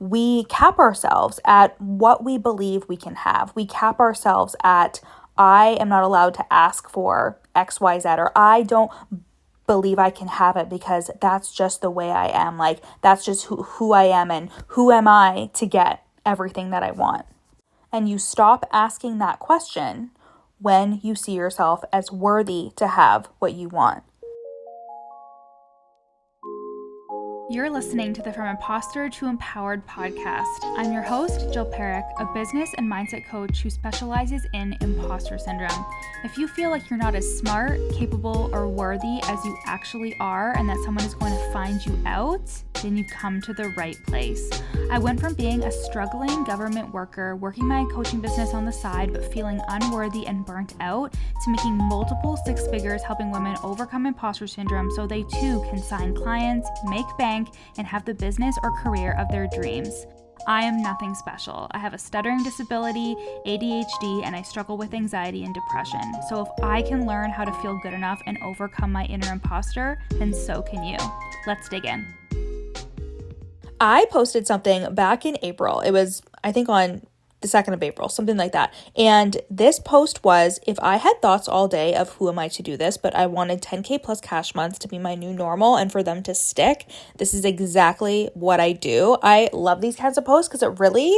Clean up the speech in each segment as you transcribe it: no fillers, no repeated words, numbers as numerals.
we cap ourselves at what we believe we can have. We cap ourselves at, I am not allowed to ask for XYZ, or I don't believe I can have it because that's just the way I am. Like, that's just who I am, and who am I to get everything that I want? And you stop asking that question when you see yourself as worthy to have what you want. You're listening to the From Imposter to Empowered podcast. I'm your host, Jill Perrick, a business and mindset coach who specializes in imposter syndrome. If you feel like you're not as smart, capable, or worthy as you actually are, and that someone is going to find you out, then you've come to the right place. I went from being a struggling government worker, working my coaching business on the side, but feeling unworthy and burnt out, to making multiple six figures helping women overcome imposter syndrome so they too can sign clients, make bank, and have the business or career of their dreams. I am nothing special. I have a stuttering disability, ADHD, and I struggle with anxiety and depression. So if I can learn how to feel good enough and overcome my inner imposter, then so can you. Let's dig in. I posted something back in April. It was, I think, on the 2nd of April, something like that. And this post was, if I had thoughts all day of who am I to do this, but I wanted 10K plus cash months to be my new normal and for them to stick, this is exactly what I do. I love these kinds of posts because it really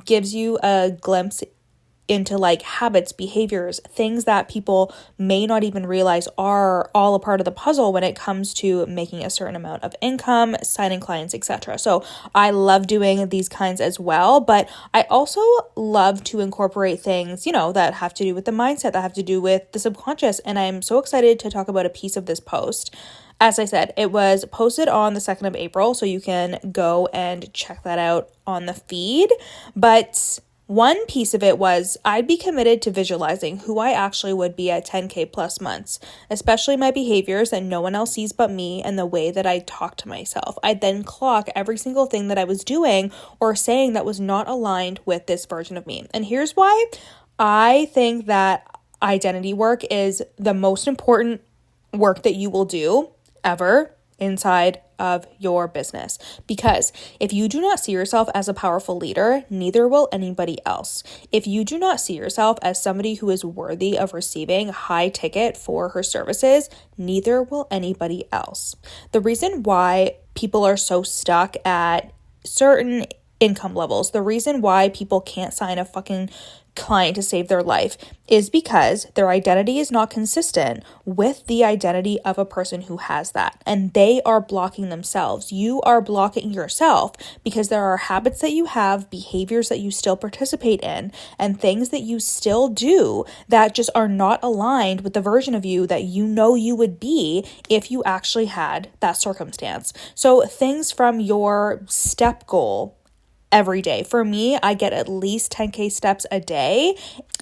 gives you a glimpse into like habits, behaviors, things that people may not even realize are all a part of the puzzle when it comes to making a certain amount of income, signing clients, etc. So I love doing these kinds as well, but I also love to incorporate things, that have to do with the mindset, that have to do with the subconscious. And I'm so excited to talk about a piece of this post. As I said, it was posted on the 2nd of April, so you can go and check that out on the feed. But one piece of it was, I'd be committed to visualizing who I actually would be at 10K plus months, especially my behaviors that no one else sees but me, and the way that I talk to myself. I'd then clock every single thing that I was doing or saying that was not aligned with this version of me. And here's why I think that identity work is the most important work that you will do ever inside of your business. Because if you do not see yourself as a powerful leader, neither will anybody else. If you do not see yourself as somebody who is worthy of receiving high ticket for her services, neither will anybody else. The reason why people are so stuck at certain income levels, the reason why people can't sign a fucking client to save their life, is because their identity is not consistent with the identity of a person who has that, and they are blocking themselves. You are blocking yourself because there are habits that you have, behaviors that you still participate in, and things that you still do that just are not aligned with the version of you that you know you would be if you actually had that circumstance. So things from your step goal every day. For me, I get at least 10K steps a day,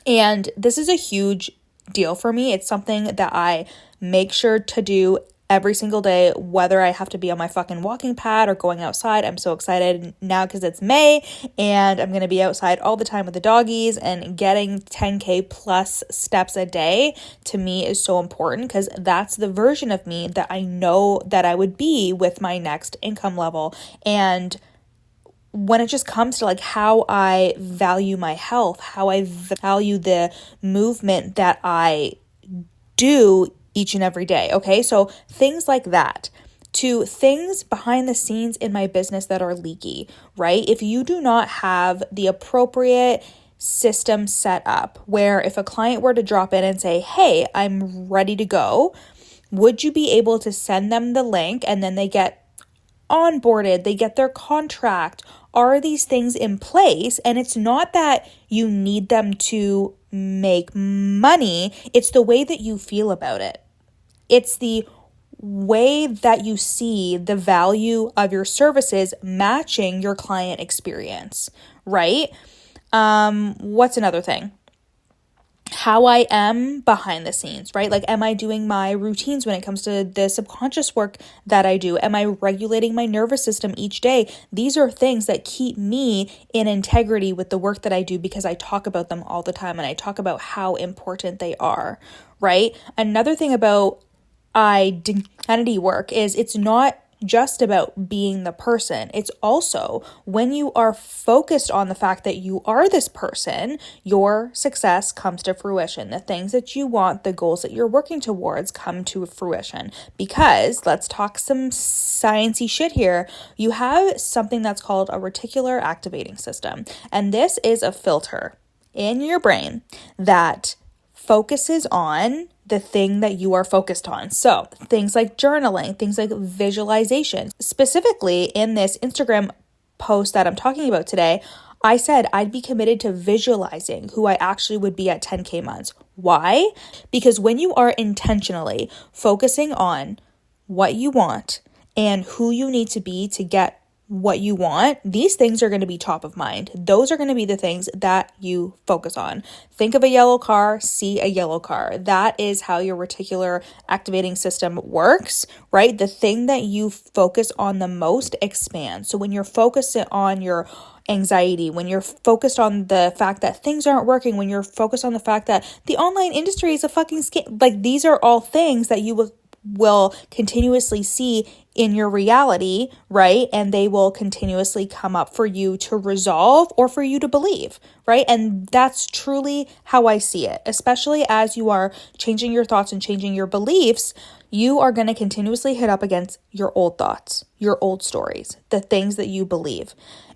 and this is a huge deal for me. It's something that I make sure to do every single day, whether I have to be on my fucking walking pad or going outside. I'm so excited now because it's May and I'm going to be outside all the time with the doggies, and getting 10K plus steps a day to me is so important because that's the version of me that I know that I would be with my next income level. And when it just comes to like how I value my health, how I value the movement that I do each and every day, okay? So things like that, to things behind the scenes in my business that are leaky, right? If you do not have the appropriate system set up where if a client were to drop in and say, hey, I'm ready to go, would you be able to send them the link and then they get onboarded, they get their contract? Are these things in place? And it's not that you need them to make money, it's the way that you feel about it. It's the way that you see the value of your services matching your client experience, right? What's another thing? How I am behind the scenes, right? Like, am I doing my routines when it comes to the subconscious work that I do? Am I regulating my nervous system each day? These are things that keep me in integrity with the work that I do because I talk about them all the time and I talk about how important they are, right? Another thing about identity work is it's not just about being the person. It's also when you are focused on the fact that you are this person, your success comes to fruition. The things that you want, the goals that you're working towards come to fruition. Because let's talk some sciencey shit here. You have something that's called a reticular activating system. And this is a filter in your brain that focuses on the thing that you are focused on. So things like journaling, things like visualization. Specifically in this Instagram post that I'm talking about today, I said I'd be committed to visualizing who I actually would be at 10K months. Why? Because when you are intentionally focusing on what you want and who you need to be to get what you want, these things are going to be top of mind. Those are going to be the things that you focus on. Think of a yellow car, see a yellow car. That is how your reticular activating system works, right? The thing that you focus on the most expands. So when you're focused on your anxiety, when you're focused on the fact that things aren't working, when you're focused on the fact that the online industry is a fucking scam, like these are all things that you will continuously see in your reality, right? And they will continuously come up for you to resolve or for you to believe, right? And that's truly how I see it, especially as you are changing your thoughts and changing your beliefs. You are going to continuously hit up against your old thoughts, your old stories, the things that you believe.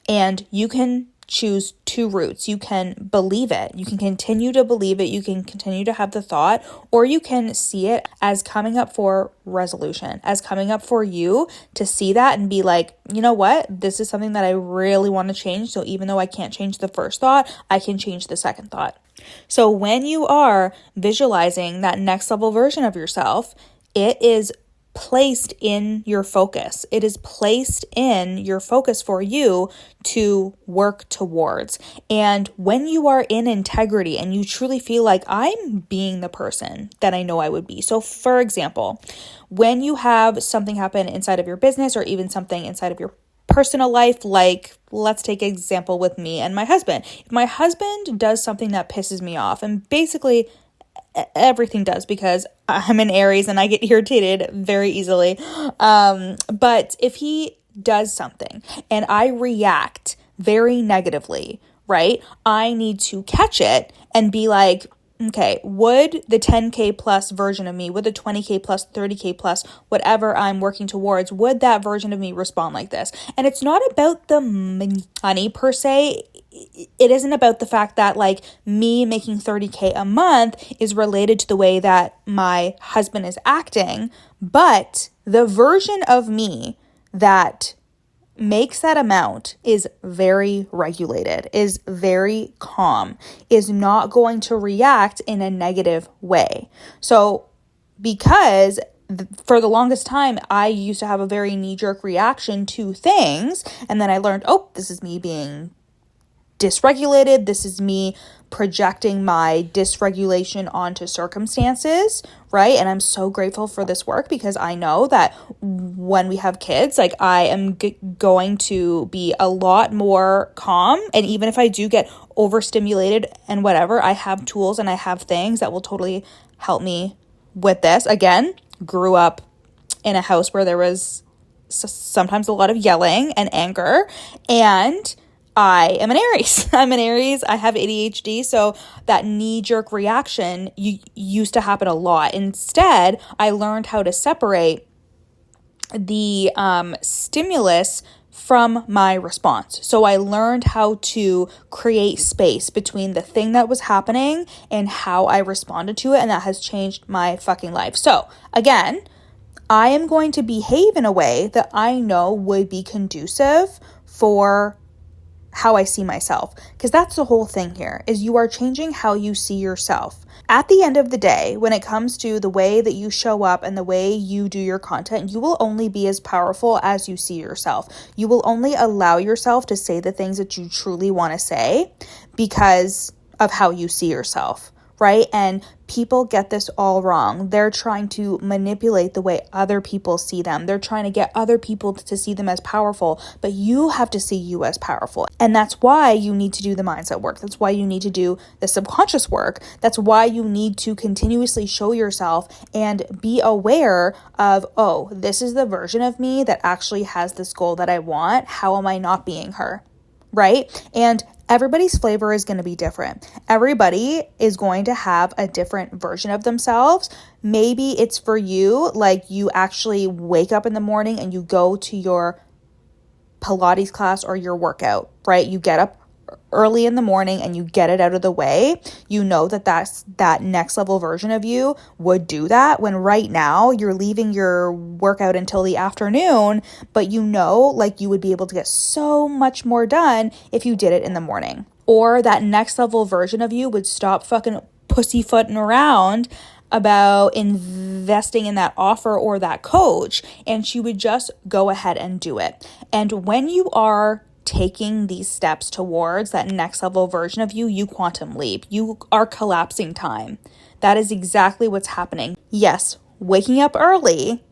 And you can choose two routes. You can believe it. You can continue to believe it. You can continue to have the thought, or you can see it as coming up for resolution, as coming up for you to see that and be like, you know what? This is something that I really want to change. So even though I can't change the first thought, I can change the second thought. So when you are visualizing that next level version of yourself, it is placed in your focus. It is placed in your focus for you to work towards. And when you are in integrity and you truly feel like I'm being the person that I know I would be. So for example, when you have something happen inside of your business or even something inside of your personal life, like let's take an example with me and my husband. If my husband does something that pisses me off, and basically everything does because I'm an Aries and I get irritated very easily. But if he does something and I react very negatively, right? I need to catch it and be like, okay, would the 10K plus version of me, would the 20K plus, 30K plus, whatever I'm working towards, would that version of me respond like this? And it's not about the money per se. It isn't about the fact that like me making 30K a month is related to the way that my husband is acting, but the version of me that makes that amount is very regulated, is very calm, is not going to react in a negative way. So because for the longest time, I used to have a very knee-jerk reaction to things, and then I learned, oh, this is me being dysregulated. This is me projecting my dysregulation onto circumstances, right? And I'm so grateful for this work because I know that when we have kids, like I am going to be a lot more calm. And even if I do get overstimulated and whatever, I have tools and I have things that will totally help me with this. Again, grew up in a house where there was sometimes a lot of yelling and anger, and I am an Aries. I'm an Aries. I have ADHD. So that knee-jerk reaction used to happen a lot. Instead, I learned how to separate the stimulus from my response. So I learned how to create space between the thing that was happening and how I responded to it. And that has changed my fucking life. So again, I am going to behave in a way that I know would be conducive for how I see myself, because that's the whole thing here, is you are changing how you see yourself. At the end of the day, when it comes to the way that you show up and the way you do your content, you will only be as powerful as you see yourself. You will only allow yourself to say the things that you truly want to say because of how you see yourself, right? And people get this all wrong. They're trying to manipulate the way other people see them. They're trying to get other people to see them as powerful, but you have to see you as powerful. And that's why you need to do the mindset work. That's why you need to do the subconscious work. That's why you need to continuously show yourself and be aware of, oh, this is the version of me that actually has this goal that I want. How am I not being her? Right? And everybody's flavor is going to be different. Everybody is going to have a different version of themselves. Maybe it's for you, like you actually wake up in the morning and you go to your Pilates class or your workout, right? You get up early in the morning and you get it out of the way. You know that next level version of you would do that, when right now you're leaving your workout until the afternoon, but you know, like you would be able to get so much more done if you did it in the morning. Or that next level version of you would stop fucking pussyfooting around about investing in that offer or that coach, and she would just go ahead and do it. And when you are taking these steps towards that next level version of you, you quantum leap. You are collapsing time. That is exactly what's happening. Yes, waking up early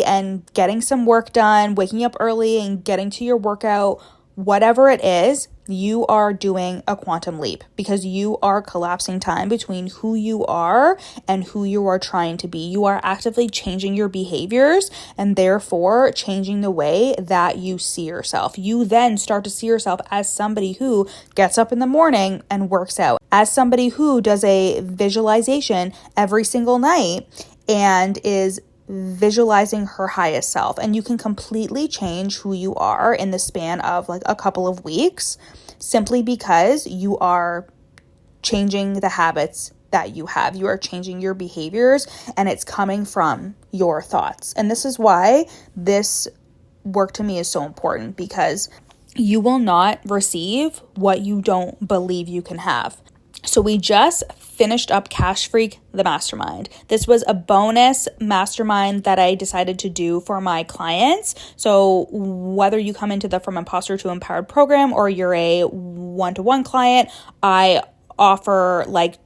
and getting some work done, waking up early and getting to your workout, whatever it is, you are doing a quantum leap because you are collapsing time between who you are and who you are trying to be. You are actively changing your behaviors and therefore changing the way that you see yourself. You then start to see yourself as somebody who gets up in the morning and works out, as somebody who does a visualization every single night and is visualizing her highest self. And you can completely change who you are in the span of like a couple of weeks, simply because you are changing the habits that you have. You are changing your behaviors, and it's coming from your thoughts. And this is why this work to me is so important, because you will not receive what you don't believe you can have. So we just finished up Cash Freak, the mastermind. This was a bonus mastermind that I decided to do for my clients. So whether you come into the From Imposter to Empowered program or you're a one-to-one client, I offer like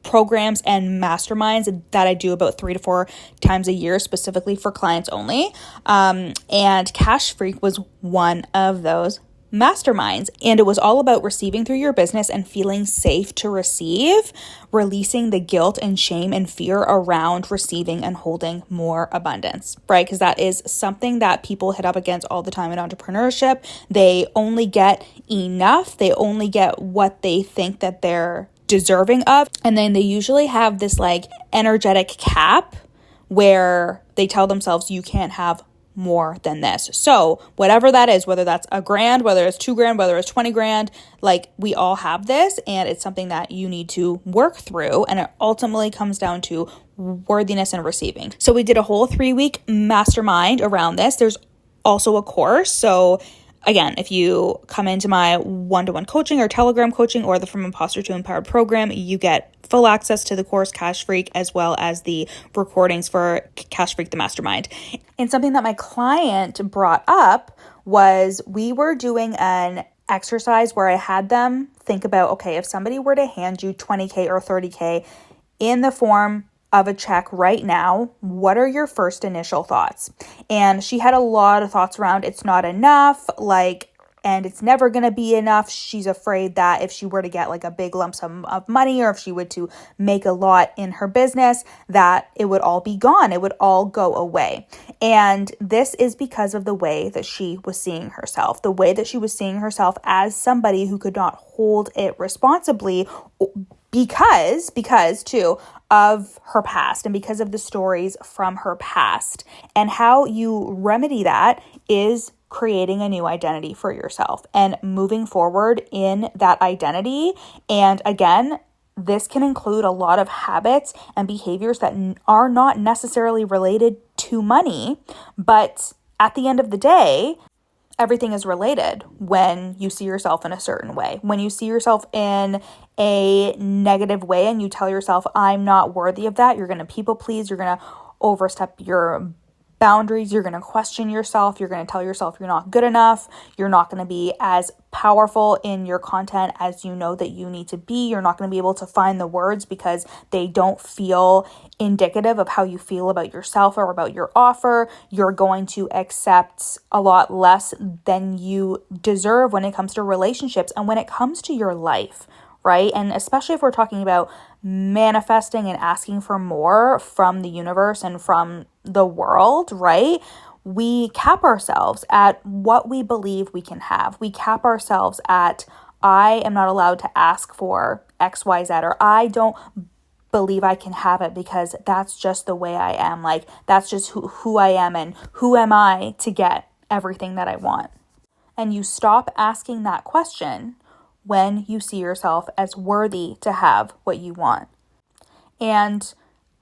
programs and masterminds that I do about 3 to 4 times a year, specifically for clients only. And Cash Freak was one of those masterminds, and it was all about receiving through your business and feeling safe to receive, releasing the guilt and shame and fear around receiving and holding more abundance, right? Because that is something that people hit up against all the time in entrepreneurship. They only get enough. They only get what they think that they're deserving of. And then they usually have this like energetic cap where they tell themselves you can't have more than this. So whatever that is, whether that's $1,000, whether it's $2,000, whether it's 20 grand, like we all have this, and it's something that you need to work through. And it ultimately comes down to worthiness and receiving. So we did a whole 3-week mastermind around this. There's also a course. So again, if you come into my one-to-one coaching or Telegram coaching or the From Imposter to Empowered program, you get full access to the course Cash Freak, as well as the recordings for Cash Freak, the mastermind. And something that my client brought up was we were doing an exercise where I had them think about, okay, if somebody were to hand you 20K or 30K in the form of a check right now, what are your first initial thoughts? And she had a lot of thoughts around it's not enough, and it's never going to be enough. She's afraid that if she were to get like a big lump sum of money, or if she were to make a lot in her business, that it would all be gone. It would all go away. And this is because of the way that she was seeing herself, the way that she was seeing herself as somebody who could not hold it responsibly because too of her past and because of the stories from her past. And how you remedy that is creating a new identity for yourself and moving forward in that identity. And again, this can include a lot of habits and behaviors that are not necessarily related to money, but at the end of the day, everything is related when you see yourself in a certain way. When you see yourself in a negative way and you tell yourself, I'm not worthy of that, you're going to people please, you're going to overstep your boundaries. You're going to question yourself. You're going to tell yourself you're not good enough. You're not going to be as powerful in your content as you know that you need to be. You're not going to be able to find the words because they don't feel indicative of how you feel about yourself or about your offer. You're going to accept a lot less than you deserve when it comes to relationships and when it comes to your life, right? And especially if we're talking about manifesting and asking for more from the universe and from the world, right? We cap ourselves at what we believe we can have. We cap ourselves at, I am not allowed to ask for X, Y, Z, or I don't believe I can have it because that's just the way I am. Like, that's just who I am, and who am I to get everything that I want? And you stop asking that question when you see yourself as worthy to have what you want. And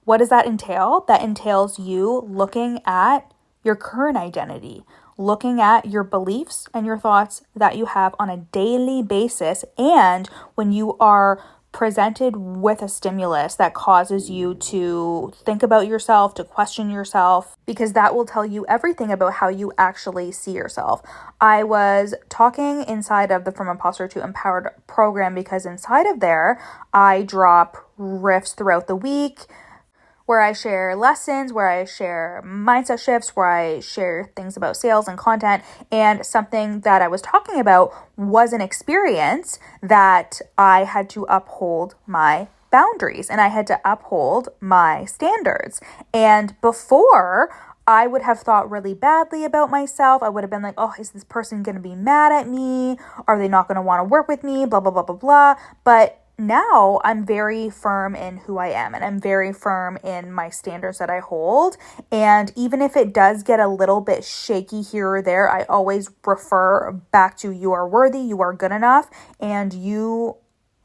what does that entail? That entails you looking at your current identity, looking at your beliefs and your thoughts that you have on a daily basis. And when you are presented with a stimulus that causes you to think about yourself, to question yourself, because that will tell you everything about how you actually see yourself. I was talking inside of the From Imposter to Empowered program because inside of there, I drop riffs throughout the week where I share lessons, where I share mindset shifts, where I share things about sales and content. And something that I was talking about was an experience that I had to uphold my boundaries and I had to uphold my standards. And before, I would have thought really badly about myself. I would have been like, oh, is this person going to be mad at me? Are they not going to want to work with me? Blah, blah, blah, blah, blah. But now I'm very firm in who I am and I'm very firm in my standards that I hold. And even if it does get a little bit shaky here or there, I always refer back to you are worthy, you are good enough, and you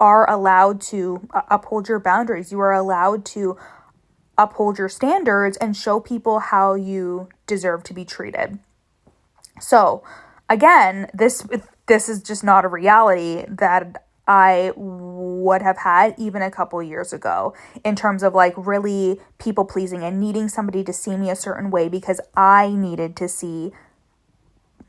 are allowed to uphold your boundaries. You are allowed to uphold your standards and show people how you deserve to be treated. So again, this is just not a reality that I would have had even a couple years ago in terms of like really people pleasing and needing somebody to see me a certain way because I needed to see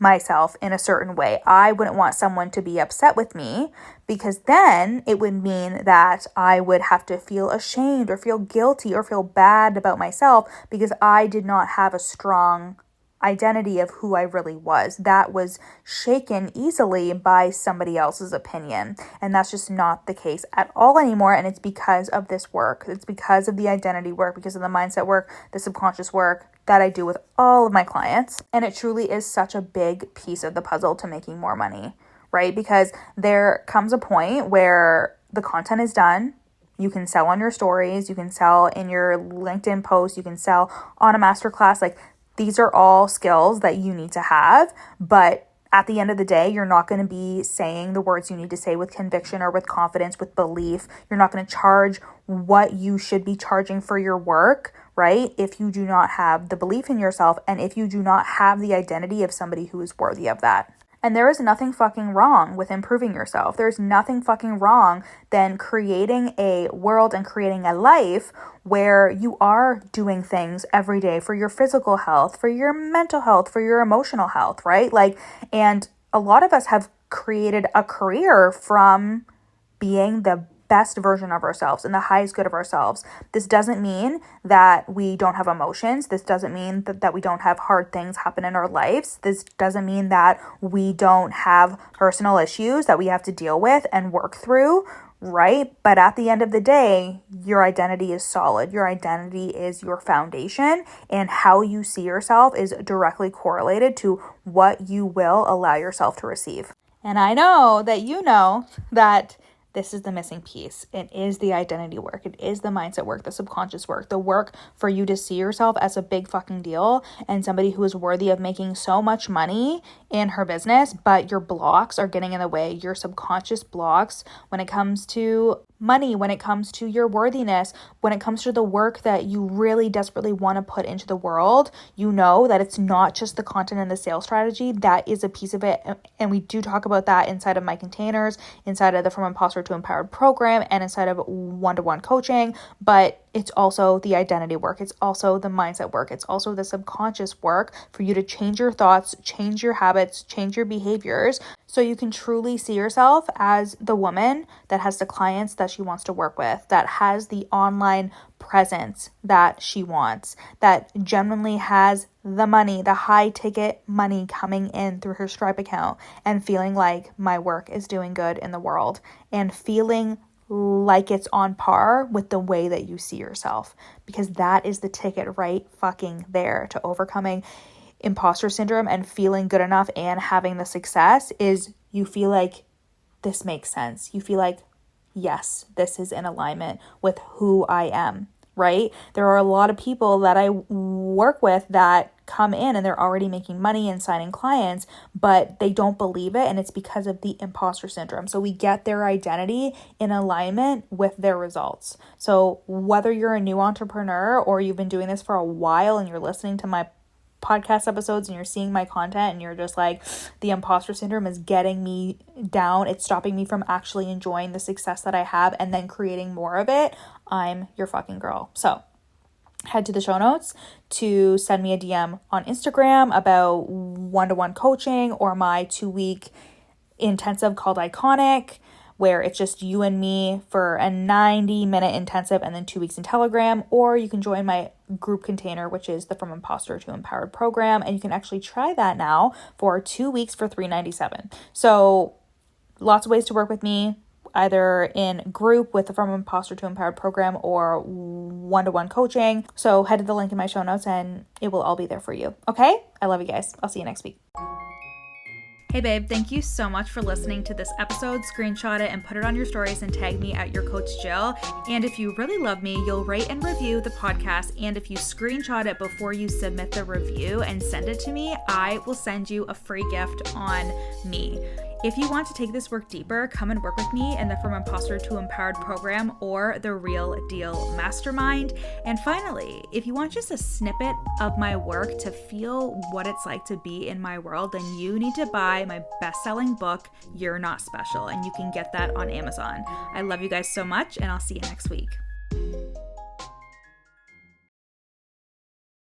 myself in a certain way. I wouldn't want someone to be upset with me because then it would mean that I would have to feel ashamed or feel guilty or feel bad about myself because I did not have a strong identity of who I really was. That was shaken easily by somebody else's opinion. And that's just not the case at all anymore. And it's because of this work. It's because of the identity work, because of the mindset work, the subconscious work that I do with all of my clients. And it truly is such a big piece of the puzzle to making more money, right? Because there comes a point where the content is done. You can sell on your stories. You can sell in your LinkedIn posts. You can sell on a masterclass. Like, these are all skills that you need to have, but at the end of the day, you're not going to be saying the words you need to say with conviction or with confidence, with belief. You're not going to charge what you should be charging for your work, right? If you do not have the belief in yourself and if you do not have the identity of somebody who is worthy of that. And there is nothing fucking wrong with improving yourself. There's nothing fucking wrong than creating a world and creating a life where you are doing things every day for your physical health, for your mental health, for your emotional health, right? Like, and a lot of us have created a career from being the best version of ourselves and the highest good of ourselves. This doesn't mean that we don't have emotions. This doesn't mean that we don't have hard things happen in our lives. This doesn't mean that we don't have personal issues that we have to deal with and work through, right? But at the end of the day, your identity is solid. Your identity is your foundation, and how you see yourself is directly correlated to what you will allow yourself to receive. And I know that you know that this is the missing piece. It is the identity work. It is the mindset work, the subconscious work, the work for you to see yourself as a big fucking deal and somebody who is worthy of making so much money in her business, but your blocks are getting in the way. Your subconscious blocks when it comes to money, when it comes to your worthiness, when it comes to the work that you really desperately want to put into the world. You know that it's not just the content and the sales strategy. That is a piece of it. And we do talk about that inside of my containers, inside of the From Imposter to Empowered program, and inside of one-to-one coaching. But it's also the identity work. It's also the mindset work. It's also the subconscious work for you to change your thoughts, change your habits, change your behaviors, so you can truly see yourself as the woman that has the clients that she wants to work with, that has the online presence that she wants, that genuinely has the money, the high ticket money coming in through her Stripe account, and feeling like my work is doing good in the world, and feeling like it's on par with the way that you see yourself, because that is the ticket right fucking there to overcoming imposter syndrome and feeling good enough and having the success. Is you feel like this makes sense. You feel like, yes, this is in alignment with who I am, right? There are a lot of people that I work with that come in and they're already making money and signing clients, but they don't believe it, and it's because of the imposter syndrome. So we get their identity in alignment with their results. So whether you're a new entrepreneur or you've been doing this for a while and you're listening to my podcast episodes and you're seeing my content and you're just like, the imposter syndrome is getting me down, it's stopping me from actually enjoying the success that I have and then creating more of it, I'm your fucking girl. So head to the show notes to send me a DM on Instagram about one-to-one coaching or my 2-week intensive called Iconic, where it's just you and me for a 90-minute intensive and then 2 weeks in Telegram. Or you can join my group container, which is the From Imposter to Empowered program, and you can actually try that now for 2 weeks for $397. So lots of ways to work with me, either in group with the From Imposter to Empowered program or one-to-one coaching. So head to the link in my show notes and it will all be there for you. Okay? I love you guys. I'll see you next week. Hey babe, thank you so much for listening to this episode. Screenshot it and put it on your stories and tag me at your coach Jill. And if you really love me, you'll rate and review the podcast. And if you screenshot it before you submit the review and send it to me, I will send you a free gift on me. If you want to take this work deeper, come and work with me in the From Imposter to Empowered program or the Real Deal Mastermind. And finally, if you want just a snippet of my work to feel what it's like to be in my world, then you need to buy my best-selling book, You're Not Special, and you can get that on Amazon. I love you guys so much, and I'll see you next week.